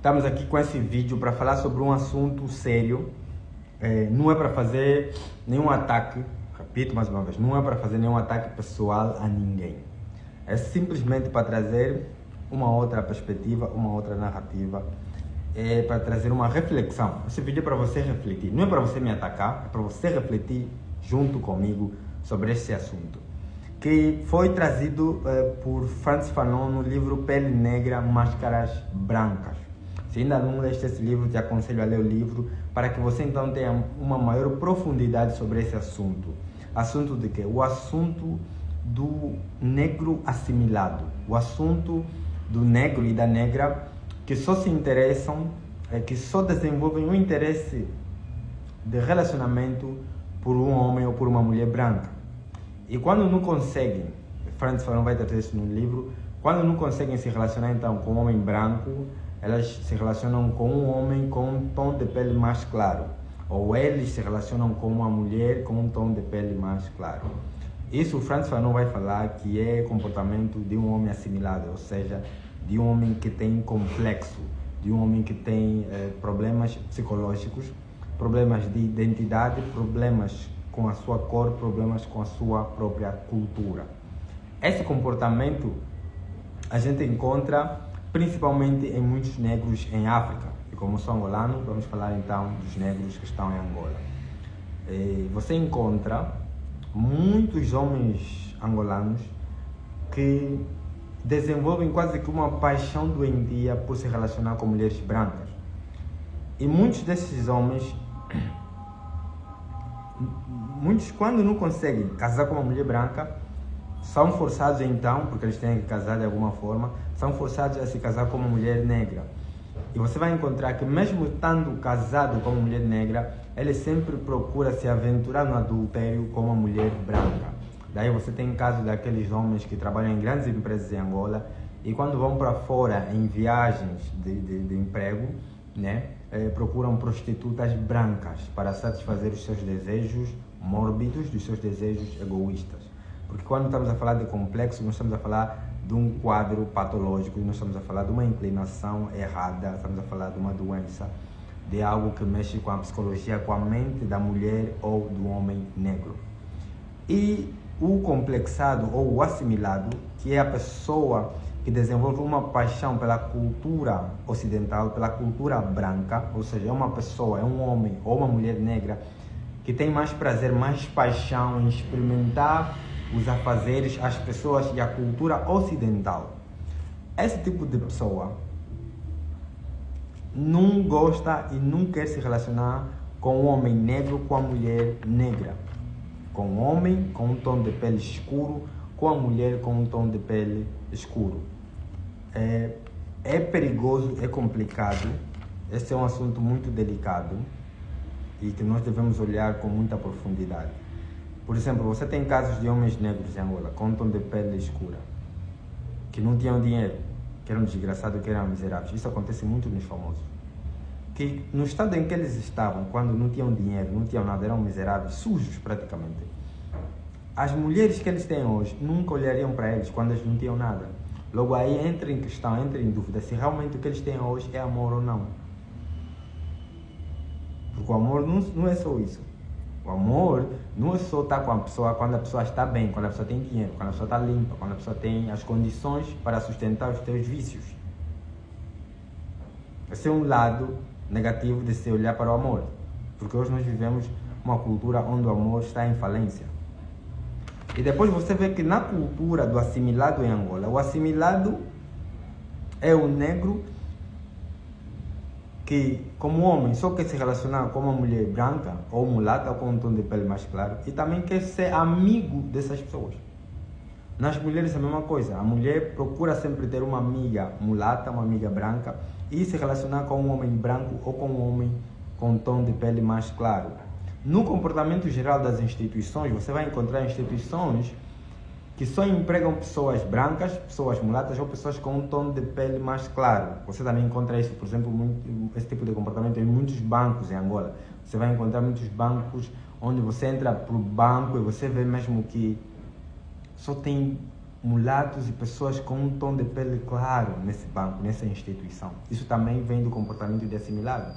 Estamos aqui com esse vídeo para falar sobre um assunto sério. Não é para fazer nenhum ataque, repito mais uma vez, não é para fazer nenhum ataque pessoal a ninguém. É simplesmente para trazer uma outra perspectiva, uma outra narrativa, para trazer uma reflexão. Esse vídeo é para você refletir, não é para você me atacar, é para você refletir junto comigo sobre esse assunto, que foi trazido por Frantz Fanon no livro Pele Negra, Máscaras Brancas. Se ainda não leste esse livro, te aconselho a ler o livro para que você então tenha uma maior profundidade sobre esse assunto. Assunto de quê? O assunto do negro assimilado. O assunto do negro e da negra que só se interessam, que só desenvolvem um interesse de relacionamento por um homem ou por uma mulher branca. E quando não conseguem, Frantz Fanon vai tratar isso no livro, quando não conseguem se relacionar então com um homem branco, elas se relacionam com um homem com um tom de pele mais claro, ou eles se relacionam com uma mulher com um tom de pele mais claro. Isso o Frantz Fanon vai falar que é comportamento de um homem assimilado, ou seja, de um homem que tem complexo, de um homem que tem problemas psicológicos, problemas de identidade, problemas com a sua cor, problemas com a sua própria cultura. Esse comportamento a gente encontra principalmente em muitos negros em África. E como sou angolano, vamos falar então dos negros que estão em Angola. Você encontra muitos homens angolanos que desenvolvem quase que uma paixão doentia por se relacionar com mulheres brancas. E muitos desses homens, quando não conseguem casar com uma mulher branca, são forçados então, porque eles têm que casar de alguma forma, são forçados a se casar com uma mulher negra. E você vai encontrar que mesmo estando casado com uma mulher negra, ele sempre procura se aventurar no adultério com uma mulher branca. Daí você tem casos daqueles homens que trabalham em grandes empresas em Angola e quando vão para fora em viagens de emprego, né, procuram prostitutas brancas para satisfazer os seus desejos mórbidos, dos seus desejos egoístas. Porque quando estamos a falar de complexo, nós estamos a falar de um quadro patológico, nós estamos a falar de uma inclinação errada, estamos a falar de uma doença, de algo que mexe com a psicologia, com a mente da mulher ou do homem negro. E o complexado ou o assimilado, que é a pessoa que desenvolve uma paixão pela cultura ocidental, pela cultura branca, ou seja, é uma pessoa, é um homem ou uma mulher negra que tem mais prazer, mais paixão em experimentar os afazeres, as pessoas e a cultura ocidental. Esse tipo de pessoa não gosta e não quer se relacionar com o homem negro, com a mulher negra, com o homem com um tom de pele escuro, com a mulher com um tom de pele escuro. É perigoso, é complicado. Esse é um assunto muito delicado e que nós devemos olhar com muita profundidade. Por exemplo, você tem casos de homens negros em Angola com um tom de pele escura, que não tinham dinheiro, que eram desgraçados, que eram miseráveis. Isso acontece muito nos famosos. Que no estado em que eles estavam, quando não tinham dinheiro, não tinham nada, eram miseráveis, sujos praticamente. As mulheres que eles têm hoje nunca olhariam para eles quando eles não tinham nada. Logo aí entra em questão, entra em dúvida se realmente o que eles têm hoje é amor ou não. Porque o amor não é só isso. O amor não é só estar com a pessoa quando a pessoa está bem, quando a pessoa tem dinheiro, quando a pessoa está limpa, quando a pessoa tem as condições para sustentar os teus vícios. Esse é um lado negativo de se olhar para o amor. Porque hoje nós vivemos uma cultura onde o amor está em falência. E depois você vê que na cultura do assimilado em Angola, o assimilado é o negro que, como homem, só quer se relacionar com uma mulher branca ou mulata ou com um tom de pele mais claro e também quer ser amigo dessas pessoas. Nas mulheres é a mesma coisa. A mulher procura sempre ter uma amiga mulata, uma amiga branca e se relacionar com um homem branco ou com um homem com um tom de pele mais claro. No comportamento geral das instituições, você vai encontrar instituições que só empregam pessoas brancas, pessoas mulatas ou pessoas com um tom de pele mais claro. Você também encontra isso, por exemplo, esse tipo de comportamento em muitos bancos em Angola. Você vai encontrar muitos bancos onde você entra para o banco e você vê mesmo que só tem mulatos e pessoas com um tom de pele claro nesse banco, nessa instituição. Isso também vem do comportamento de assimilado.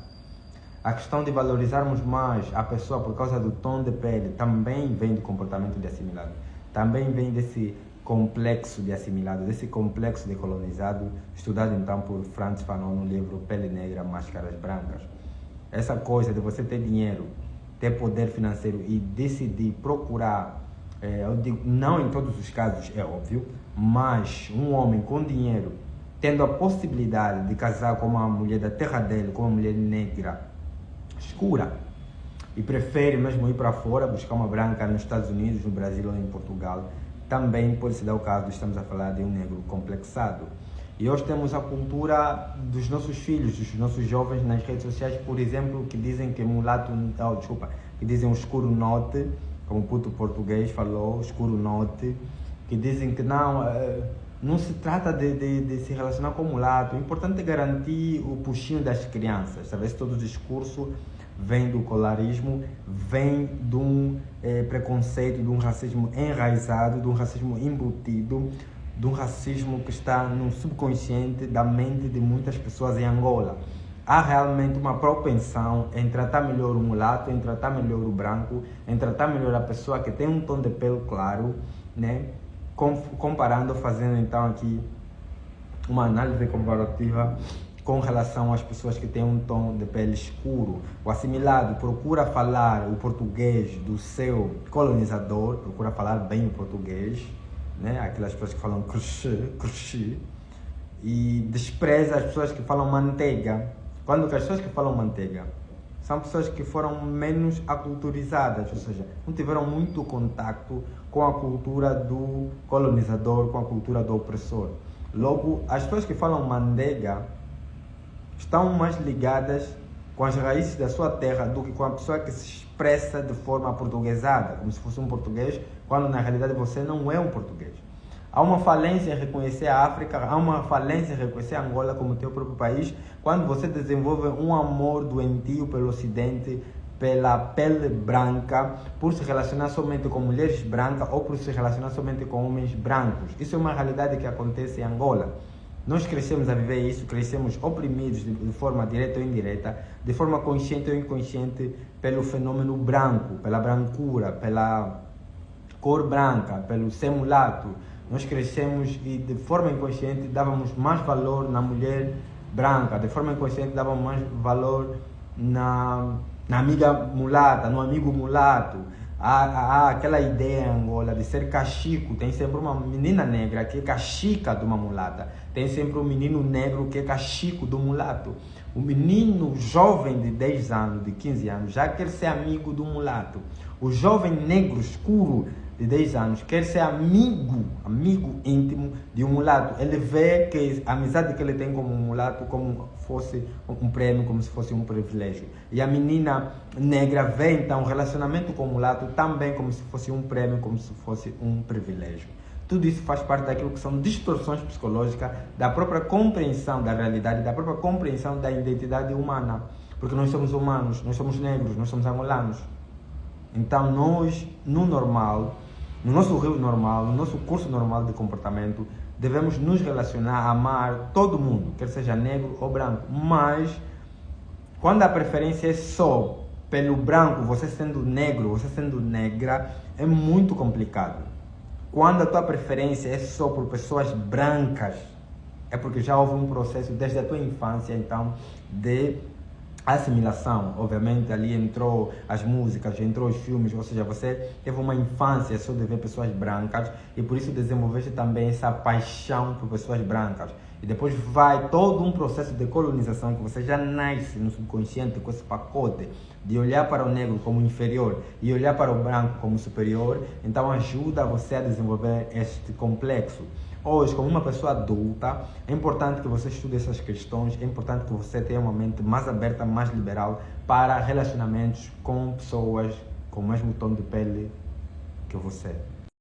A questão de valorizarmos mais a pessoa por causa do tom de pele também vem do comportamento de assimilado. Também vem desse complexo de assimilado, desse complexo de colonizado, estudado então por Frantz Fanon no livro Pele Negra, Máscaras Brancas. Essa coisa de você ter dinheiro, ter poder financeiro e decidir procurar, eu digo, não em todos os casos, é óbvio, mas um homem com dinheiro, tendo a possibilidade de casar com uma mulher da terra dele, com uma mulher negra, escura, e prefere mesmo ir para fora, buscar uma branca nos Estados Unidos, no Brasil ou em Portugal, também pode se dar o caso de estamos a falar de um negro complexado. E hoje temos a cultura dos nossos filhos, dos nossos jovens nas redes sociais, por exemplo, que dizem que mulato, que dizem o escuro norte, como o puto português falou, escuro norte, que dizem que não se trata de se relacionar com mulato, o importante é garantir o puxinho das crianças, sabe? Esse todo o discurso vem do colorismo, vem de um preconceito, de um racismo enraizado, de um racismo embutido, de um racismo que está no subconsciente da mente de muitas pessoas em Angola. Há realmente uma propensão em tratar melhor o mulato, em tratar melhor o branco, em tratar melhor a pessoa que tem um tom de pele claro, né? Comparando, fazendo então aqui uma análise comparativa com relação às pessoas que têm um tom de pele escuro. O assimilado procura falar o português do seu colonizador, procura falar bem o português, né? Aquelas pessoas que falam cruxi, e despreza as pessoas que falam manteiga. Quando as pessoas que falam manteiga são pessoas que foram menos aculturizadas, ou seja, não tiveram muito contato com a cultura do colonizador, com a cultura do opressor. Logo, as pessoas que falam manteiga estão mais ligadas com as raízes da sua terra do que com a pessoa que se expressa de forma portuguesada, como se fosse um português, quando na realidade você não é um português. Há uma falência em reconhecer a África, há uma falência em reconhecer Angola como teu próprio país, quando você desenvolve um amor doentio pelo Ocidente, pela pele branca, por se relacionar somente com mulheres brancas ou por se relacionar somente com homens brancos. Isso é uma realidade que acontece em Angola. Nós crescemos a viver isso, crescemos oprimidos de forma direta ou indireta, de forma consciente ou inconsciente, pelo fenômeno branco, pela brancura, pela cor branca, pelo ser mulato. Nós crescemos e de forma inconsciente dávamos mais valor na mulher branca, de forma inconsciente dávamos mais valor na amiga mulata, no amigo mulato. Há aquela ideia em Angola de ser cachico, tem sempre uma menina negra que é cachica de uma mulata, tem sempre um menino negro que é cachico do mulato. O menino jovem de 10 anos, de 15 anos, já quer ser amigo do mulato. O jovem negro escuro de 10 anos quer ser amigo íntimo de um mulato. Ele vê que a amizade que ele tem com um mulato como fosse um prêmio, como se fosse um privilégio. E a menina negra vê então o relacionamento com o mulato também como se fosse um prêmio, como se fosse um privilégio. Tudo isso faz parte daquilo que são distorções psicológicas da própria compreensão da realidade, da própria compreensão da identidade humana. Porque nós somos humanos, nós somos negros, nós somos angolanos. Então nós, no normal, no nosso rio normal, no nosso curso normal de comportamento, devemos nos relacionar, amar todo mundo, quer seja negro ou branco. Mas, quando a preferência é só pelo branco, você sendo negro, você sendo negra, é muito complicado. Quando a tua preferência é só por pessoas brancas, é porque já houve um processo desde a tua infância, então, de assimilação. Obviamente ali entrou as músicas, entrou os filmes, ou seja, você teve uma infância só de ver pessoas brancas e por isso desenvolveste também essa paixão por pessoas brancas. E depois vai todo um processo de colonização que você já nasce no subconsciente com esse pacote de olhar para o negro como inferior e olhar para o branco como superior, então ajuda você a desenvolver este complexo. Hoje, como uma pessoa adulta, é importante que você estude essas questões, é importante que você tenha uma mente mais aberta, mais liberal para relacionamentos com pessoas com o mesmo tom de pele que você.